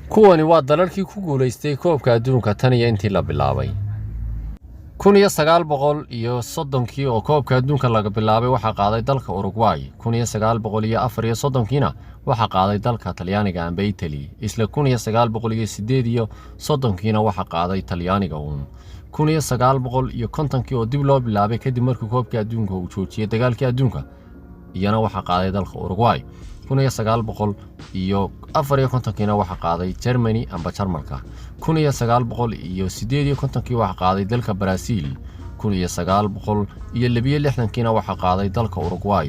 kuwani waa dalalkii ku guuleystay koobka adduunka tan iyo intii la bilaabay 1930 oo koobka adduunka laga bilaabay waxa qaaday dalka Uruguay 1934 waxa qaaday dalka Talyaaniga amba Italy isla 1938 waxa qaaday Talyaaniga 1950 oo dib loo bilaabay kadib markii koobka adduunka uu joojiyay dagaalkii adduunka iyana waxa qaaday dalka Uruguay 1954 waxa qaaday Germany amba Jarmalka 1958 waxa qaaday dalka Brazil 1962 waxa qaaday dalka Uruguay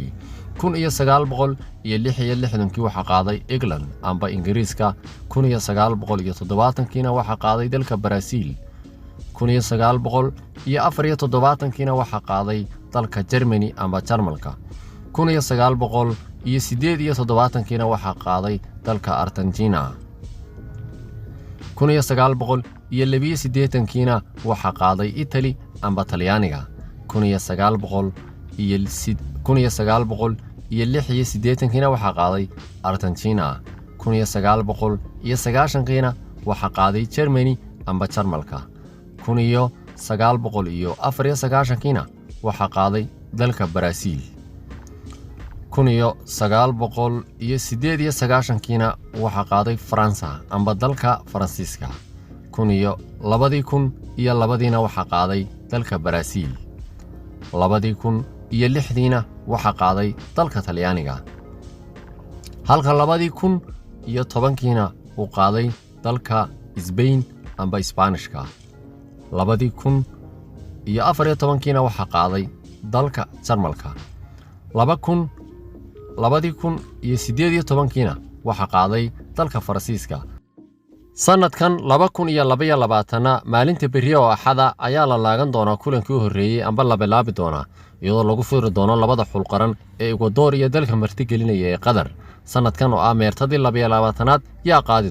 1966 waxa qaaday England amba Ingiriiska 1970 waxa qaaday dalka Brazil 1974 waxa qaaday dalka Germany amba Jarmalka 1978 waxa qaaday dalka Argentina 1982 waxa qaaday Italy amba Talyaaniga 1986 waxa qaaday Argentina 1990 waxa qaaday Germany amba Jarmalka 1994 waxa qaaday dalka Brazil 1998 waxa qaaday Faransa amba dalka Faransiiska 2002 waxa qaaday dalka Brazil 2006 waxa qaaday dalka Talyaaniga halka 2010 uu qaaday dalka Spain amba Isbaanishka 2014 waxa qaaday dalka Jarmalka 2018 waxa qaaday dalka Faransiiska sanadkan 2022 maalinta beri oo axada ayaa la laagan doonaa kulankii u horeeyay amba la bilaabi doona iyadoo lagu fiiri doono labada xul qaran ee Ecuador iyo dalka marti gelinaya ee Qatar sanadkan oo ah meertadii 22aad yaa qaadi